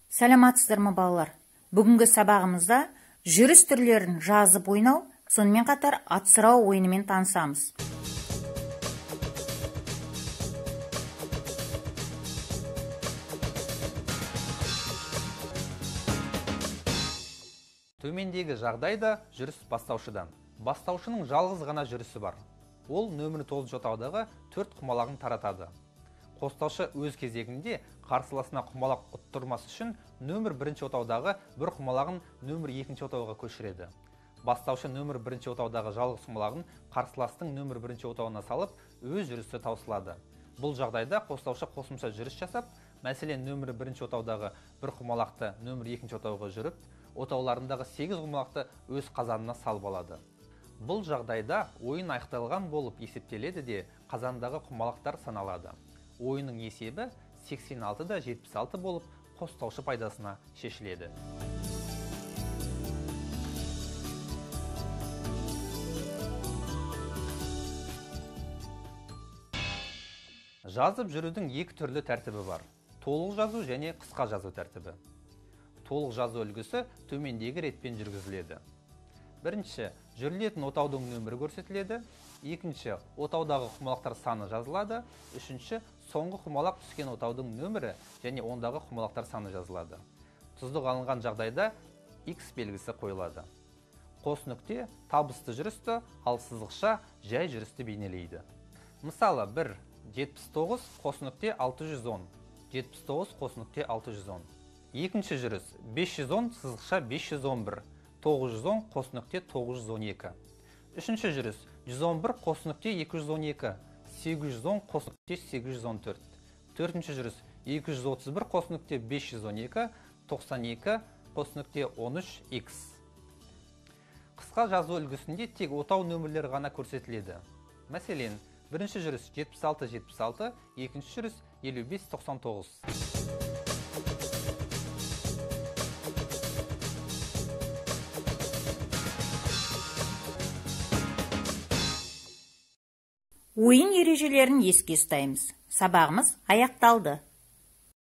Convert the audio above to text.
Саламатсыздар ма балалар? Бүгінгі сабағымызда жүріс түрлерін жазып ойнау, сонымен қатар ат сұрау ойынымен танысамыз. Төмендегі жағдайда жүріс бастаушыдан. Бастаушының жалғыз ғана жүрісі бар. Ол нөмірі 9 отаудағы 4 құмалағын таратады. Қостаушы өз кезегінде қарсыласына құмалақ ұттырмас үшін нөмір 1 отаудағы бір құмалағын нөмір 2 отауға көшіреді. Бастаушы нөмір 1 отаудағы жалғыз құмалағын қарсыластың нөмір 1 отауына салып, өз жүрісі таусылады. Бұл жағдайда қостаушы қосымша жүріс жасап, мәселен нөмір 1 отаудағы бір құмалақты нөмір 2 отауға жүріп, отауларындағы 8 құмалақты өз қазанына салып алады. Бұл жағдайда ойын аяқталған болып есептеледі де, қазандағы құмалақтар саналады. Ойынның есебі 86-да 76 болып, қостаушы пайдасына шешіледі. Жазып жүрудің екі түрлі тәртібі бар. Толық жазу және қысқа жазу тәртібі. Толық жазу үлгісі төмендегі ретпен жүргізіледі. Бірінші, жүрілетін отаудың нөмірі көрсетіледі. Екінші, отаудағы құмалақтар саны жазылады. Үшінші, соңғы құмалақ түскен отаудың нөмірі және ондағы құмалақтар саны жазылады. Тұздық алынған жағдайда X белгісі қойылады. Қос нүкте табысты жүрісті, ал сызықша жай жүрісті бейнелейді. Мысалы, 1, 79 қос нүкте 610, 79 қос нүкте 610. Екінші жүріс 510 сызықша 511, 910 қос нүкте 912. Үшінші жүріс 111 қос нүкте 212, 810 қос нүкте 814. Төртінші жүріс 231 қос нүкте 512, 92 қос нүкте 13x. Қысқа жазу үлгісінде тек отау нөмірлері ғана көрсетіледі. Мәселен, бірінші жүріс 76-76, екінші жүріс 55-99. Ойын ережелерін еске ұстаймыз. Сабағымыз аяқталды.